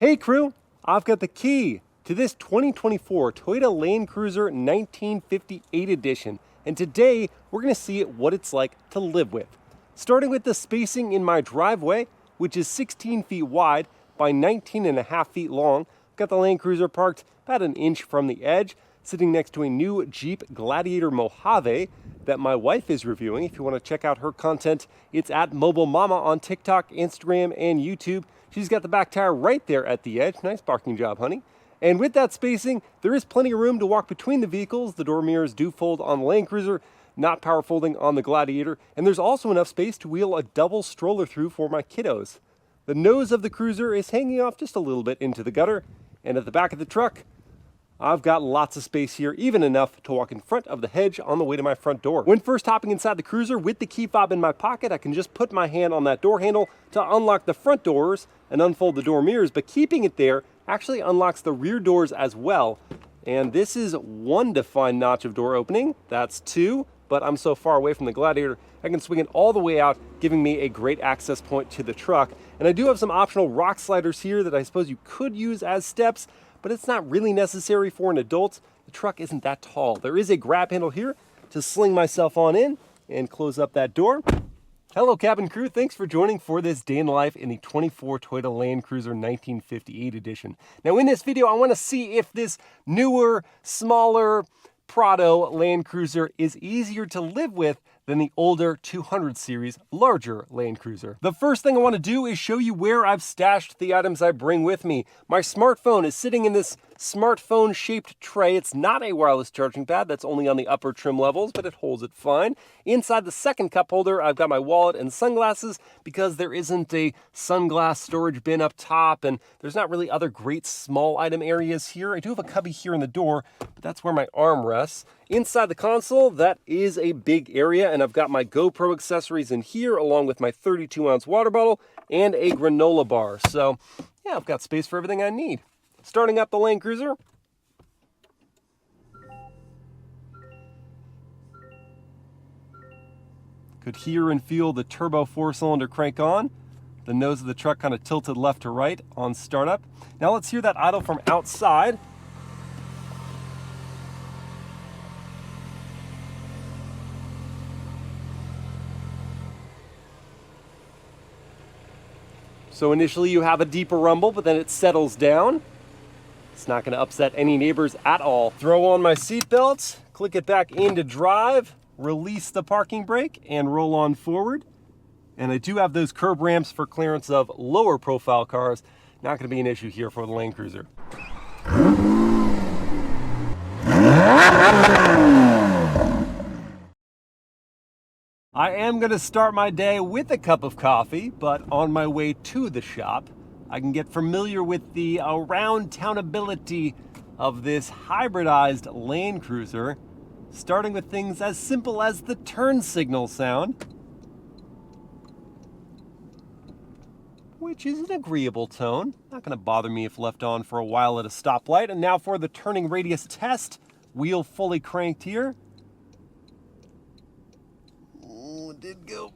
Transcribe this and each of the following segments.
Hey crew, I've got the key to this 2024 Toyota Land Cruiser 1958 edition, and today we're going to see what it's like to live with. Starting with the spacing in my driveway, which is 16 feet wide by 19.5 feet long. Got the Land Cruiser parked about an inch from the edge, sitting next to a new Jeep Gladiator Mojave that my wife is reviewing. If you want to check out her content, it's at Mobile Mama on TikTok, Instagram, and YouTube. She's got the back tire right there at the edge. Nice parking job, honey. And with that spacing, there is plenty of room to walk between the vehicles. The door mirrors do fold on the Land Cruiser, not power folding on the Gladiator. And there's also enough space to wheel a double stroller through for my kiddos. The nose of the Cruiser is hanging off just a little bit into the gutter. And at the back of the truck, I've got lots of space here, even enough to walk in front of the hedge on the way to my front door. When first hopping inside the Cruiser with the key fob in my pocket, I can just put my hand on that door handle to unlock the front doors and unfold the door mirrors, but keeping it there actually unlocks the rear doors as well. And this is one defined notch of door opening. That's two, but I'm so far away from the Gladiator, I can swing it all the way out, giving me a great access point to the truck. And I do have some optional rock sliders here that I suppose you could use as steps, but it's not really necessary for an adult. The truck isn't that tall. There is a grab handle here to sling myself on in and close up that door. Hello cabin crew, thanks for joining for this day in the life in the 24 Toyota Land Cruiser 1958 edition. Now in this video, I want to see if this newer, smaller Prado Land Cruiser is easier to live with than the older 200 series larger Land Cruiser. The first thing I want to do is show you where I've stashed the items I bring with me. My smartphone is sitting in this smartphone shaped tray. It's not a wireless charging pad, that's only on the upper trim levels, but it holds it fine. Inside the second cup holder, I've got my wallet and sunglasses because there isn't a sunglass storage bin up top and there's not really other great small item areas here. I do have a cubby here in the door, but that's where my arm rests. Inside the console, that is a big area, and I've got my GoPro accessories in here, along with my 32-ounce water bottle and a granola bar. So, yeah, I've got space for everything I need. Starting up the Land Cruiser. Could hear and feel the turbo 4-cylinder crank on. The nose of the truck kind of tilted left to right on startup. Now let's hear that idle from outside. So initially you have a deeper rumble, but then it settles down. It's not going to upset any neighbors at all. Throw on my seatbelts, click it back into drive, release the parking brake, and roll on forward. And I do have those curb ramps for clearance of lower profile cars. Not going to be an issue here for the Land Cruiser. I am going to start my day with a cup of coffee, but on my way to the shop, I can get familiar with the around-townability of this hybridized Land Cruiser, starting with things as simple as the turn signal sound, which is an agreeable tone. Not going to bother me if left on for a while at a stoplight. And now for the turning radius test, wheel fully cranked here. It did go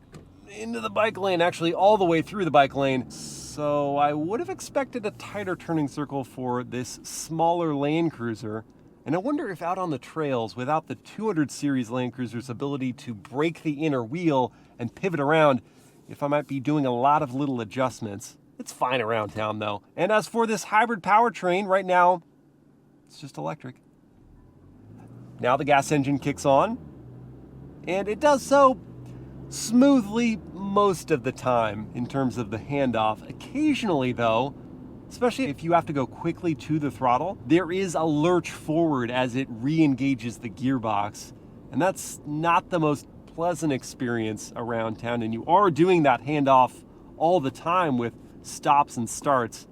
into the bike lane, actually all the way through the bike lane. So I would have expected a tighter turning circle for this smaller Land Cruiser. And I wonder if out on the trails, without the 200 series Land Cruiser's ability to break the inner wheel and pivot around, if I might be doing a lot of little adjustments. It's fine around town though. And as for this hybrid powertrain, right now, it's just electric. Now the gas engine kicks on, and it does so smoothly most of the time in terms of the handoff. Occasionally though, especially if you have to go quickly to the throttle, there is a lurch forward as it re-engages the gearbox. And that's not the most pleasant experience around town, and you are doing that handoff all the time with stops and starts.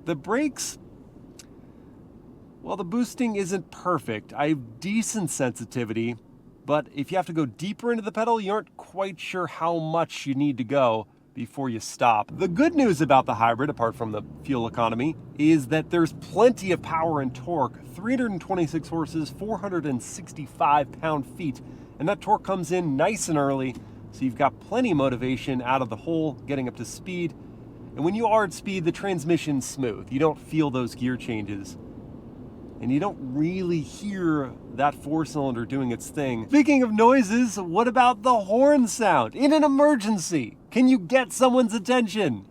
The brakes, well, the boosting isn't perfect. I have decent sensitivity, but if you have to go deeper into the pedal, you aren't quite sure how much you need to go before you stop. The good news about the hybrid, apart from the fuel economy, is that there's plenty of power and torque. 326 horses, 465 pound-feet, and that torque comes in nice and early, so you've got plenty of motivation out of the hole getting up to speed. And when you are at speed, the transmission's smooth. You don't feel those gear changes. And you don't really hear that four-cylinder doing its thing. Speaking of noises, what about the horn sound? In an emergency, can you get someone's attention?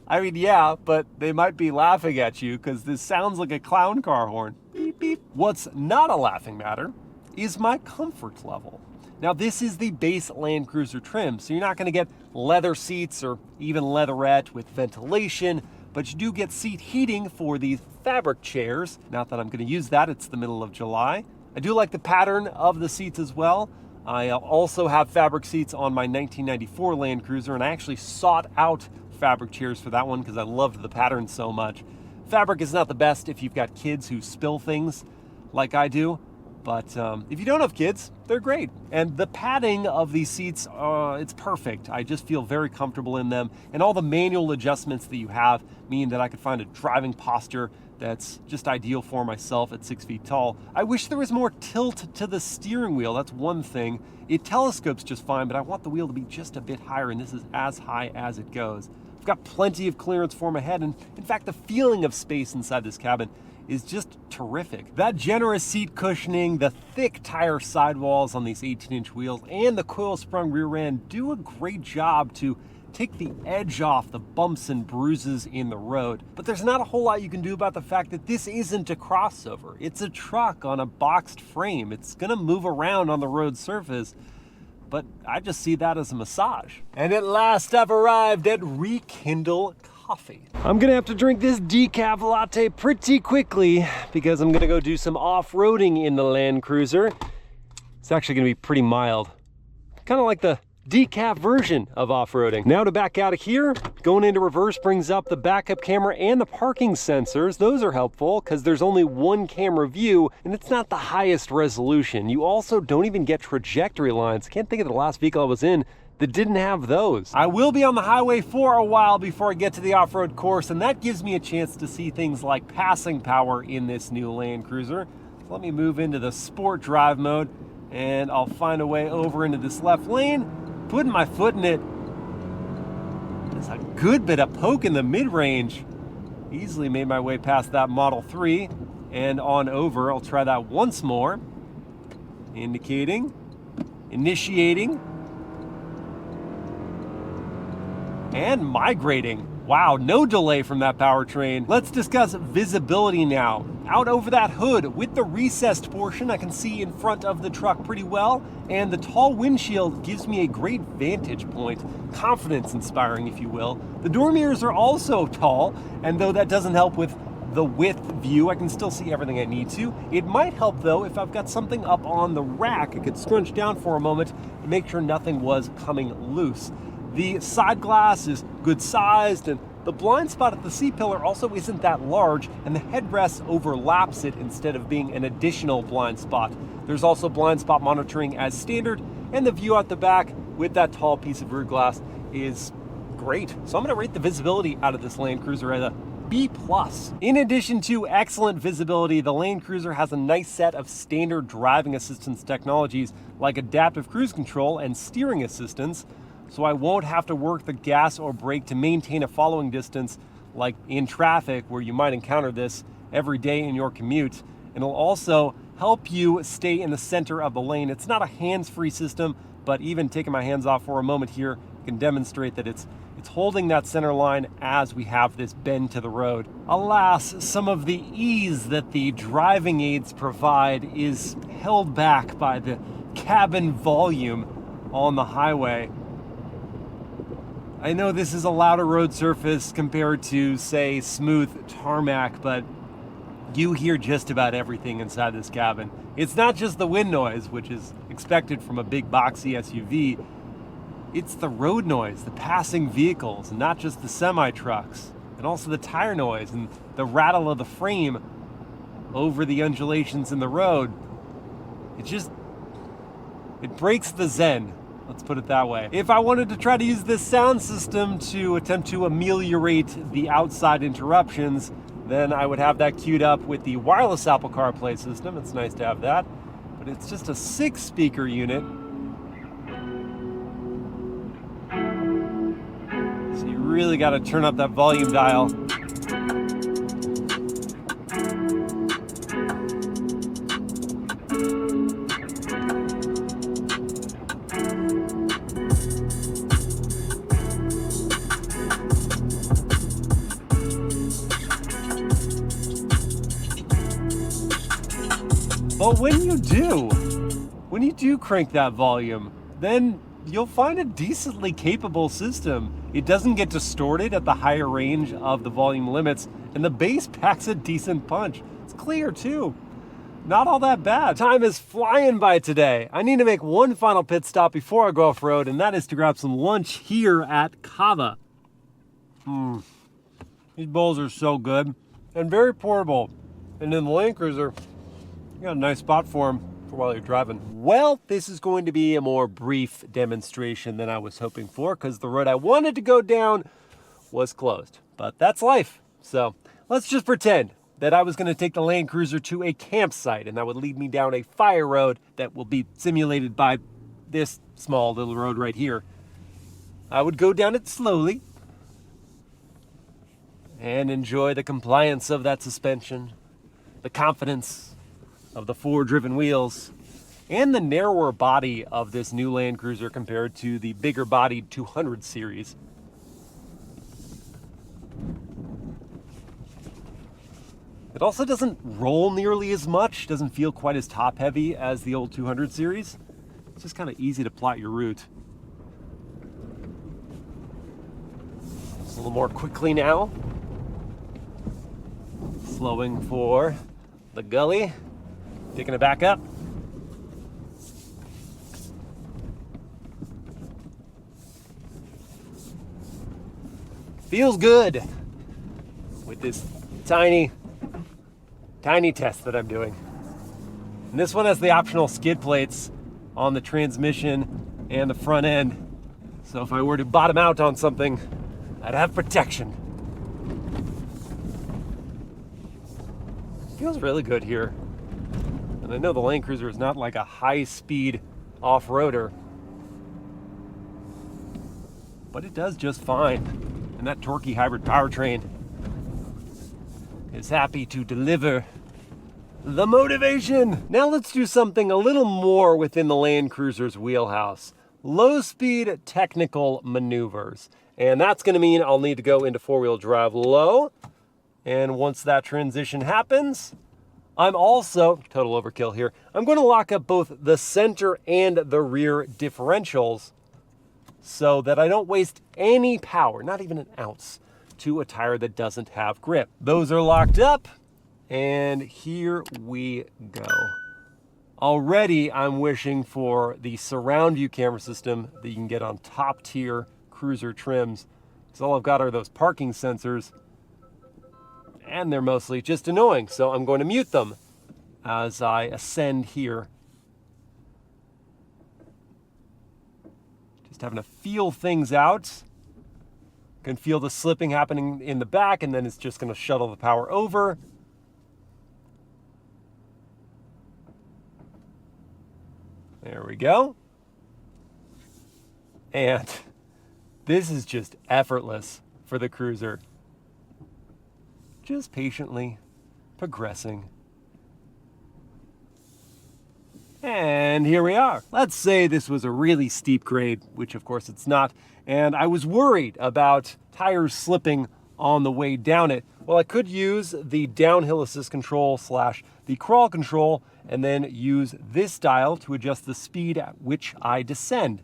I mean, yeah, but they might be laughing at you because this sounds like a clown car horn. Beep, beep. What's not a laughing matter is my comfort level. Now, this is the base Land Cruiser trim, so you're not gonna get leather seats or even leatherette with ventilation, but you do get seat heating for these fabric chairs. Not that I'm gonna use that, it's the middle of July. I do like the pattern of the seats as well. I also have fabric seats on my 1994 Land Cruiser, and I actually sought out fabric chairs for that one because I loved the pattern so much. Fabric is not the best if you've got kids who spill things like I do, but if you don't have kids, they're great. And the padding of these seats, it's perfect. I just feel very comfortable in them. And all the manual adjustments that you have mean that I could find a driving posture that's just ideal for myself at 6 feet tall. I wish there was more tilt to the steering wheel. That's one thing. It telescopes just fine, but I want the wheel to be just a bit higher, and this is as high as it goes. I've got plenty of clearance for my head, and in fact, the feeling of space inside this cabin is just terrific. That generous seat cushioning, the thick tire sidewalls on these 18-inch wheels, and the coil-sprung rear end do a great job to take the edge off the bumps and bruises in the road. But there's not a whole lot you can do about the fact that this isn't a crossover. It's a truck on a boxed frame. It's gonna move around on the road surface, but I just see that as a massage. And at last, I've arrived at Rekindle Coffee. I'm gonna have to drink this decaf latte pretty quickly because I'm gonna go do some off-roading in the Land Cruiser. It's actually gonna be pretty mild. Kind of like the decaf version of off-roading. Now to back out of here, going into reverse brings up the backup camera and the parking sensors. Those are helpful because there's only one camera view and it's not the highest resolution. You also don't even get trajectory lines. I can't think of the last vehicle I was in that didn't have those. I will be on the highway for a while before I get to the off-road course, and that gives me a chance to see things like passing power in this new Land Cruiser. So let me move into the sport drive mode and I'll find a way over into this left lane, putting my foot in it. There's a good bit of poke in the mid-range. Easily made my way past that Model 3 and on over. I'll try that once more. Indicating, initiating, and migrating. Wow, no delay from that powertrain. Let's discuss visibility now. Out over that hood with the recessed portion, I can see in front of the truck pretty well, and the tall windshield gives me a great vantage point. Confidence inspiring, if you will. The door mirrors are also tall, and though that doesn't help with the width view, I can still see everything I need to. It might help though if I've got something up on the rack. I could scrunch down for a moment and make sure nothing was coming loose. The side glass is good sized, and the blind spot at the C-pillar also isn't that large, and the headrest overlaps it instead of being an additional blind spot. There's also blind spot monitoring as standard, and the view out the back with that tall piece of rear glass is great. So I'm gonna rate the visibility out of this Land Cruiser as a B+. In addition to excellent visibility, the Land Cruiser has a nice set of standard driving assistance technologies like adaptive cruise control and steering assistance, so I won't have to work the gas or brake to maintain a following distance like in traffic where you might encounter this every day in your commute. It'll also help you stay in the center of the lane. It's not a hands-free system, but even taking my hands off for a moment here, I can demonstrate that it's holding that center line as we have this bend to the road. Alas, some of the ease that the driving aids provide is held back by the cabin volume on the highway. I know this is a louder road surface compared to, say, smooth tarmac, but you hear just about everything inside this cabin. It's not just the wind noise, which is expected from a big boxy SUV. It's the road noise, the passing vehicles, and not just the semi-trucks, and also the tire noise and the rattle of the frame over the undulations in the road. It breaks the zen. Let's put it that way. If I wanted to try to use this sound system to attempt to ameliorate the outside interruptions, then I would have that queued up with the wireless Apple CarPlay system. It's nice to have that, but it's just a 6-speaker unit. really got to turn up that volume dial. But when you do crank that volume, then you'll find a decently capable system. It doesn't get distorted at the higher range of the volume limits, and the bass packs a decent punch. It's clear too. Not all that bad. Time is flying by today. I need to make one final pit stop before I go off-road, and that is to grab some lunch here at Kava. These bowls are so good and very portable. And in the Land Cruiser, you got a nice spot for them for while you're driving. Well, this is going to be a more brief demonstration than I was hoping for, because the road I wanted to go down was closed. But that's life. So let's just pretend that I was going to take the Land Cruiser to a campsite, and that would lead me down a fire road that will be simulated by this small little road right here. I would go down it slowly and enjoy the compliance of that suspension, the confidence of the four-driven wheels, and the narrower body of this new Land Cruiser compared to the bigger bodied 200 series. It also doesn't roll nearly as much, doesn't feel quite as top heavy as the old 200 series. It's just kind of easy to plot your route. Just a little more quickly now. Slowing for the gully. Picking it back up. Feels good with this tiny test that I'm doing. And this one has the optional skid plates on the transmission and the front end. So if I were to bottom out on something, I'd have protection. Feels really good here. And I know the Land Cruiser is not like a high-speed off-roader, but it does just fine. And that torquey hybrid powertrain is happy to deliver the motivation. Now let's do something a little more within the Land Cruiser's wheelhouse. Low-speed technical maneuvers. And that's going to mean I'll need to go into four-wheel drive low. And once that transition happens, I'm also, total overkill here, I'm going to lock up both the center and the rear differentials so that I don't waste any power, not even an ounce, to a tire that doesn't have grip. Those are locked up, and here we go. Already I'm wishing for the surround view camera system that you can get on top tier cruiser trims, because all I've got are those parking sensors, and they're mostly just annoying, so I'm going to mute them as I ascend here. Just having to feel things out. Can feel the slipping happening in the back, and then it's just going to shuttle the power over. There we go. And this is just effortless for the cruiser. Just patiently progressing. And here we are. Let's say this was a really steep grade, which of course it's not, and I was worried about tires slipping on the way down it. Well, I could use the downhill assist control / the crawl control, and then use this dial to adjust the speed at which I descend.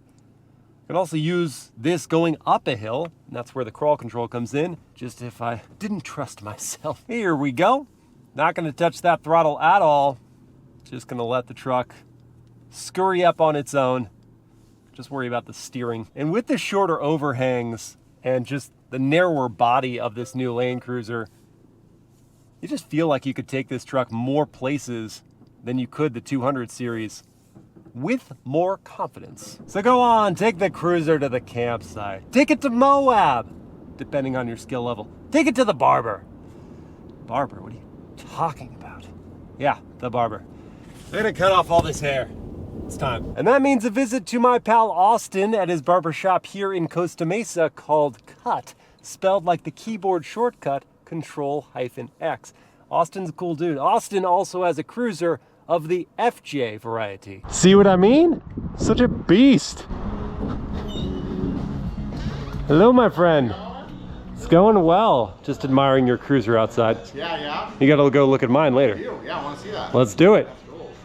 I can also use this going up a hill, and that's where the crawl control comes in, just if I didn't trust myself. Here we go. Not going to touch that throttle at all. Just going to let the truck scurry up on its own. Just worry about the steering. And with the shorter overhangs and just the narrower body of this new Land Cruiser, you just feel like you could take this truck more places than you could the 200 series with more confidence. So go on, take the cruiser to the campsite. Take it to Moab, depending on your skill level. Take it to the barber. Barber, what are you talking about? Yeah, the barber. I'm gonna cut off all this hair. It's time. And that means a visit to my pal Austin at his barber shop here in Costa Mesa called Cut. spelled like the keyboard shortcut Control-X. Austin's a cool dude. Austin also has a cruiser of the FJ variety. See what I mean? Such a beast. Hello, my friend. It's going well. Just admiring your cruiser outside. Yeah. You gotta go look at mine later. Yeah, I want to see that. Let's do it.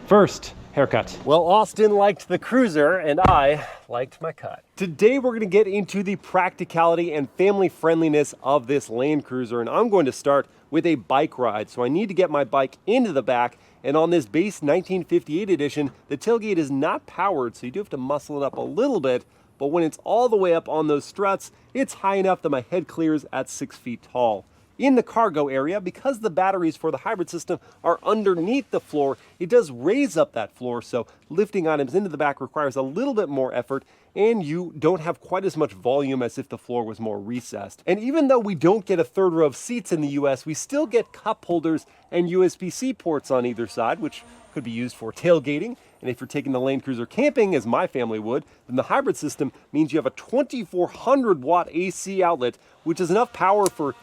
First, haircut. Well, Austin liked the cruiser and I liked my cut. Today we're gonna get into the practicality and family friendliness of this Land Cruiser, and I'm going to start with a bike ride. So I need to get my bike into the back, and on this base 1958 edition, the tailgate is not powered, so you do have to muscle it up a little bit, but when it's all the way up on those struts, it's high enough that my head clears at 6 feet tall. In the cargo area, because the batteries for the hybrid system are underneath the floor, it does raise up that floor, so lifting items into the back requires a little bit more effort, and you don't have quite as much volume as if the floor was more recessed. And even though we don't get a third row of seats in the US, we still get cup holders and USB-C ports on either side, which could be used for tailgating. And if you're taking the Land Cruiser camping, as my family would, then the hybrid system means you have a 2400 watt AC outlet, which is enough power for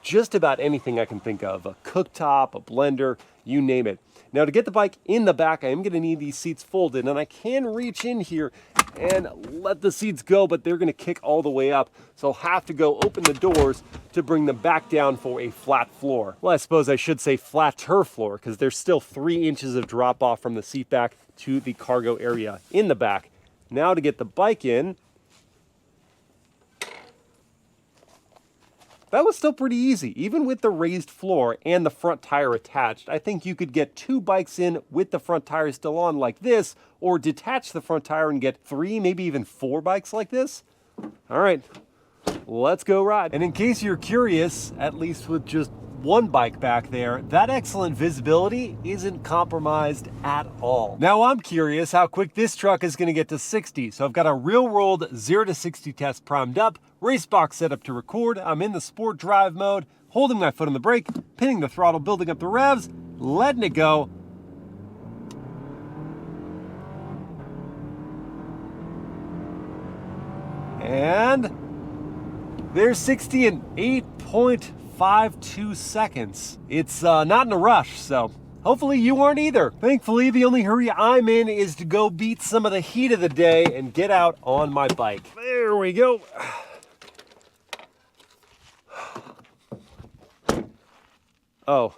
just about anything I can think of. A cooktop, a blender, you name it. Now to get the bike in the back, I am gonna need these seats folded, and I can reach in here and let the seats go, but they're gonna kick all the way up. So I'll have to go open the doors to bring them back down for a flat floor. Well, I suppose I should say flatter floor, because there's still 3 inches of drop off from the seat back to the cargo area in the back. Now to get the bike in, that was still pretty easy. Even with the raised floor and the front tire attached, I think you could get 2 bikes in with the front tire still on like this, or detach the front tire and get 3, maybe even 4 bikes like this. All right, let's go ride. And in case you're curious, at least with just 1 bike back there, that excellent visibility isn't compromised at all. Now I'm curious how quick this truck is gonna get to 60. So I've got a real world 0 to 60 test primed up, race box set up to record. I'm in the sport drive mode, holding my foot on the brake, pinning the throttle, building up the revs, letting it go. And there's 60 in 8.52 seconds. It's not in a rush, so hopefully you aren't either. Thankfully, the only hurry I'm in is to go beat some of the heat of the day and get out on my bike. There we go. Oh,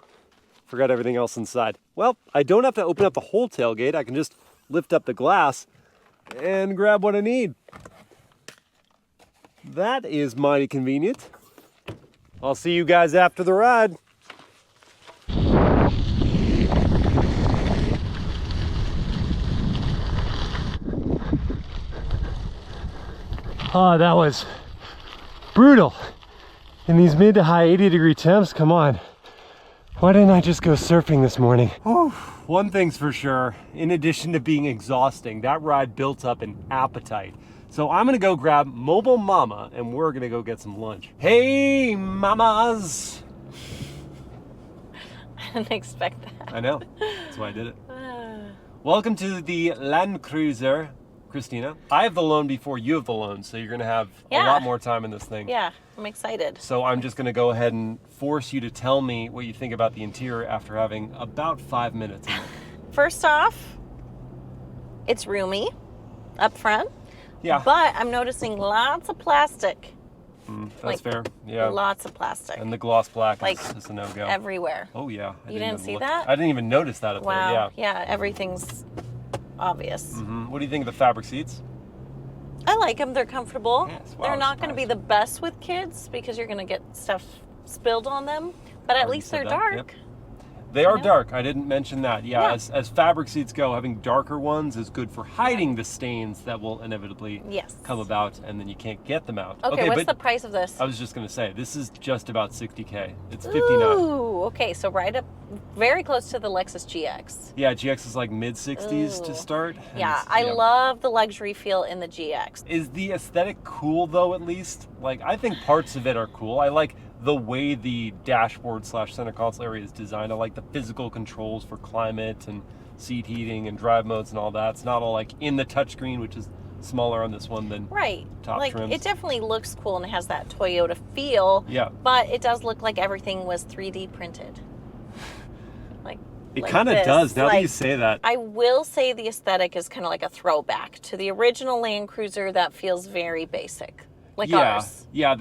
forgot everything else inside. Well, I don't have to open up the whole tailgate. I can just lift up the glass and grab what I need. That is mighty convenient. I'll see you guys after the ride. Oh, that was brutal. In these mid to high 80-degree temps, come on. Why didn't I just go surfing this morning? Whew. One thing's for sure, in addition to being exhausting, that ride built up an appetite. So I'm gonna go grab Mobile Mama and we're gonna go get some lunch. Hey, mamas! I didn't expect that. I know, that's why I did it. Welcome to the Land Cruiser, Christina. I have the loan before you have the loan, so you're gonna have a lot more time in this thing. Yeah, I'm excited. So I'm just gonna go ahead and force you to tell me what you think about the interior after having about 5 minutes in it. First off, it's roomy up front. Yeah. But I'm noticing lots of plastic. That's fair. Yeah. Lots of plastic. And the gloss black like is a no-go. Everywhere. Oh yeah. You didn't see that? I didn't even notice that up there. Wow. Yeah. Yeah, everything's obvious. What do you think of the fabric seats? I like them. They're comfortable. Yes, wow, They're I'm not going to be the best with kids because you're going to get stuff spilled on them. But at least they're dark. Yep. They are dark. I didn't mention that. Yeah, as fabric seats go, having darker ones is good for hiding the stains that will inevitably come about, and then you can't get them out. Okay, what's the price of this? I was just going to say, this is just about $60K. It's $59. Ooh, okay, so right up, very close to the Lexus GX. Yeah, GX is like mid-60s to start. Yeah, I love the luxury feel in the GX. Is the aesthetic cool though, at least? Like, I think parts of it are cool. I like the way the dashboard / center console area is designed. I like the physical controls for climate and seat heating and drive modes and all that. It's not all like in the touchscreen, which is smaller on this one than Right. top like trims. it definitely looks cool and it has that Toyota feel. Yeah. But it does look like everything was 3D printed. Like It like kind of this. does now that you Like, say that. I will say the aesthetic is kind of like a throwback to the original Land Cruiser that feels very basic. Like ours. Yeah,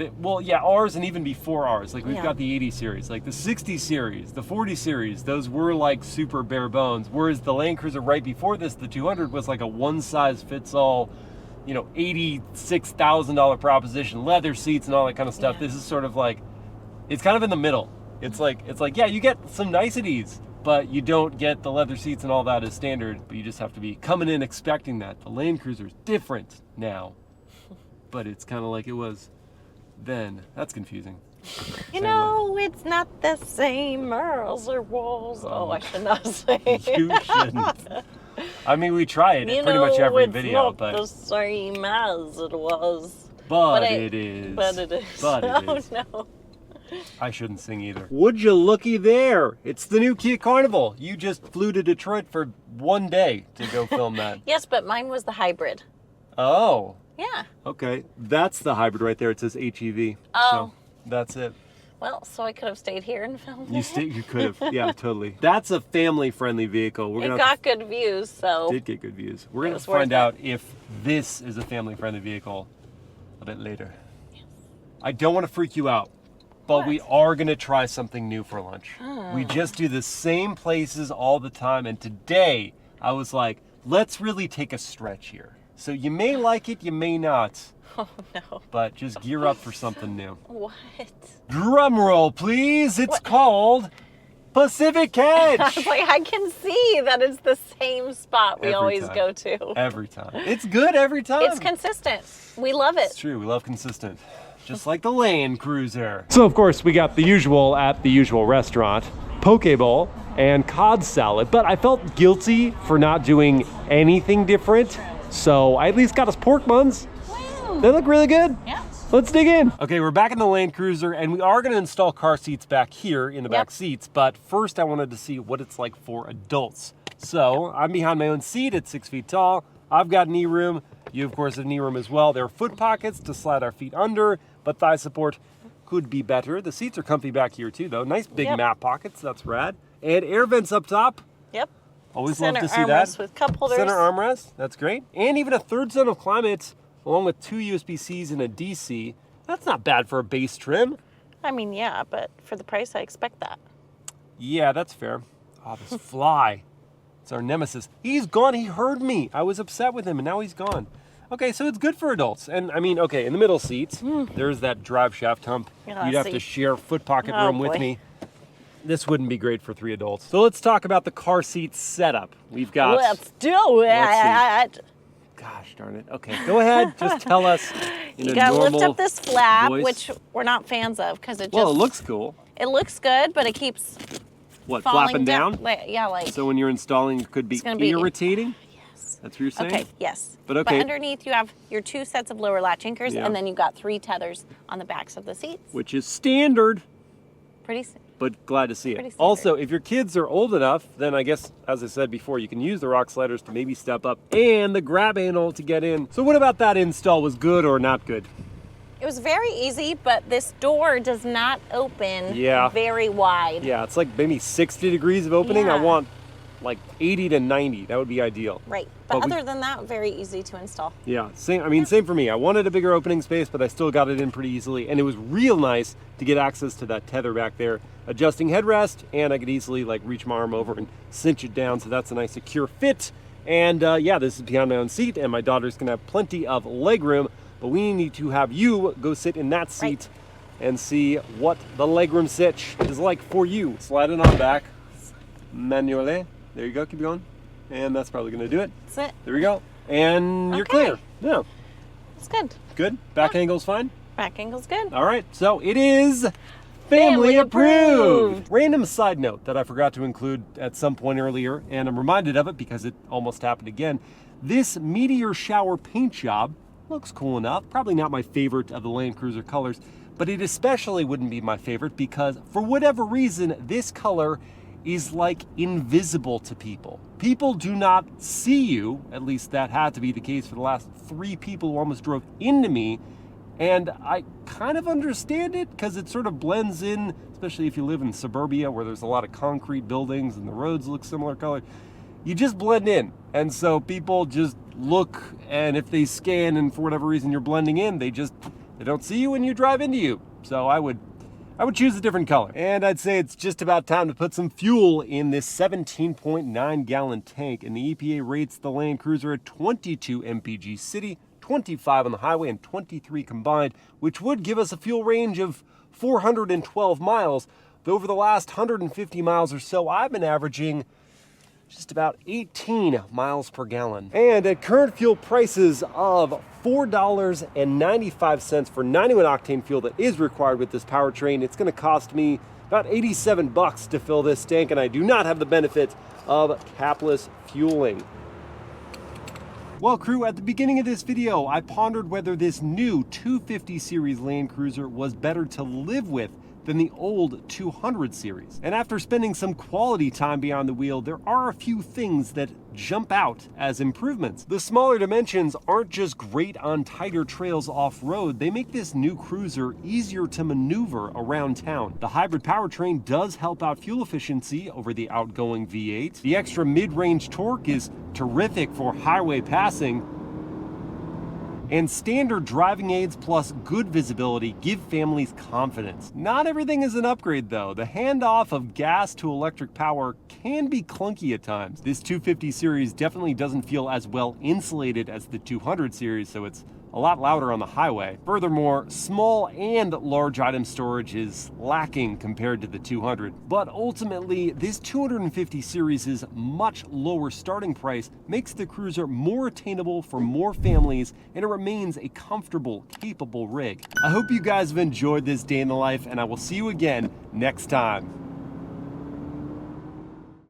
ours and even before ours. Like we've Yeah. got the 80 series, like the 60 series, the 40 series, those were like super bare bones. Whereas the Land Cruiser right before this, the 200, was like a one size fits all, you know, $86,000 proposition, leather seats and all that kind of stuff. Yeah. This is sort of like, it's kind of in the middle. It's like, yeah, you get some niceties, but you don't get the leather seats and all that as standard, but you just have to be coming in expecting that. The Land Cruiser's different now. But it's kind of like it was then. That's confusing. You know, it's not the same as it was. Oh, I should not say. You shouldn't. I mean, we try it in pretty much every video, it's but not the same as it was. it is. But it is. But it is. Oh no. I shouldn't sing either. Would you looky there? It's the new Kia Carnival. You just flew to Detroit for one day to go film that. Yes, but mine was the hybrid. Oh. Yeah. Okay. That's the hybrid right there. It says HEV. Oh. So that's it. Well, so I could have stayed here and filmed it. You could have. Yeah, totally. That's a family-friendly vehicle. We're It gonna got good views, so. did get good views. We're going was to find worth out if this is a family-friendly vehicle a bit later. I don't want to freak you out, but we are going to try something new for lunch. We just do the same places all the time, and today I was like, let's really take a stretch here. So you may like it, you may not, Oh no. but just gear up for something new. What? Drum roll, please. It's called Pacific Edge. I was like, I can see that it's the same spot we Every always time. go to. Every time. It's good every time. It's consistent. We love It's it. true, we love consistent. Just like the Land Cruiser. So of course we got the usual at the usual restaurant, poke bowl and cod salad, but I felt guilty for not doing anything different. So I at least got us pork buns. Wow. They look really good. Yeah. Let's dig in. Okay, we're back in the Land Cruiser and we are gonna install car seats back here in the back seats, but first I wanted to see what it's like for adults. So I'm behind my own seat at 6 feet tall. I've got knee room. You of course have knee room as well. There are foot pockets to slide our feet under, but thigh support could be better. The seats are comfy back here too though. Nice big map pockets, that's rad. And air vents up top. Yep. Always love Center to see that. armrest with cup holders. Center armrest, that's great. And even a third zone of climate, along with 2 USB-Cs and a DC. That's not bad for a base trim. I mean, yeah, but for the price, I expect that. Yeah, that's fair. Oh, this fly. It's our nemesis. He's gone, he heard me. I was upset with him and now he's gone. Okay, so it's good for adults. And I mean, okay, in the middle seats, there's that drive shaft hump. Yeah, You'd have to see. share foot pocket Oh, room with boy. me. This wouldn't be great for 3 adults. So let's talk about the car seat setup. We've got, Let's do Let's it. gosh darn it. Okay, go ahead, just tell us in You a gotta lift normal up this flap, voice. which we're not fans of because it just. Well, it looks cool. It looks good, but it keeps What, falling flapping down? Yeah, like. So when you're installing, it could be gonna be- irritating? Yes. That's what you're saying? Okay, yes. But okay. underneath you have your 2 sets of lower latch anchors, Yeah. and then you've got 3 tethers on the backs of the seats. Which is standard, Pretty. but glad to see it. Pretty standard. Also, if your kids are old enough, then I guess, as I said before, you can use the rock sliders to maybe step up and the grab handle to get in. So what about that install? Was good or not good? It was very easy, but this door does not open very wide. Yeah, it's like maybe 60 degrees of opening. I Yeah. want like 80 to 90. That would be ideal. Right. But But we- other than that, very easy to install. Yeah, same. I mean, same for me. I wanted a bigger opening space, but I still got it in pretty easily, and it was real nice to get access to that tether back there, adjusting headrest, and I could easily like reach my arm over and cinch it down. So that's a nice secure fit. And yeah, this is behind my own seat, and my daughter's gonna have plenty of leg room. But we need to have you go sit in that seat and see what the legroom sitch is like for you. Slide it on back manually. There you go. Keep going, and that's probably gonna do it. That's it. There we go. And you're Okay. clear. Yeah. It's good. Good. Back angle's fine. Back angle's good. All right. So it is family approved. Random side note that I forgot to include at some point earlier, and I'm reminded of it because it almost happened again. This Meteor Shower paint job looks cool enough. Probably not my favorite of the Land Cruiser colors, but it especially wouldn't be my favorite because for whatever reason, this color is like invisible to people. People do not see you, at least that had to be the case for the last 3 people who almost drove into me. And I kind of understand it because it sort of blends in, especially if you live in suburbia where there's a lot of concrete buildings and the roads look similar color. You just blend in. And so people just look, and if they scan and for whatever reason you're blending in, they don't see you when you drive into you. So I would choose a different color. And I'd say it's just about time to put some fuel in this 17.9 gallon tank, and the EPA rates the Land Cruiser at 22 mpg city, 25 on the highway, and 23 combined, which would give us a fuel range of 412 miles. But over the last 150 miles or so, I've been averaging just about 18 miles per gallon. And at current fuel prices of $4.95 for 91 octane fuel that is required with this powertrain, it's gonna cost me about 87 bucks to fill this tank, and I do not have the benefit of capless fueling. Well, crew, at the beginning of this video, I pondered whether this new 250 series Land Cruiser was better to live with than the old 200 series. And after spending some quality time behind the wheel, there are a few things that jump out as improvements. The smaller dimensions aren't just great on tighter trails off-road, they make this new cruiser easier to maneuver around town. The hybrid powertrain does help out fuel efficiency over the outgoing V8. The extra mid-range torque is terrific for highway passing. And standard driving aids plus good visibility give families confidence. Not everything is an upgrade though. The handoff of gas to electric power can be clunky at times. This 250 series definitely doesn't feel as well insulated as the 200 series, so it's a lot louder on the highway. Furthermore, small and large item storage is lacking compared to the 200. But ultimately, this 250 series' much lower starting price makes the cruiser more attainable for more families, and it remains a comfortable, capable rig. I hope you guys have enjoyed this day in the life, and I will see you again next time.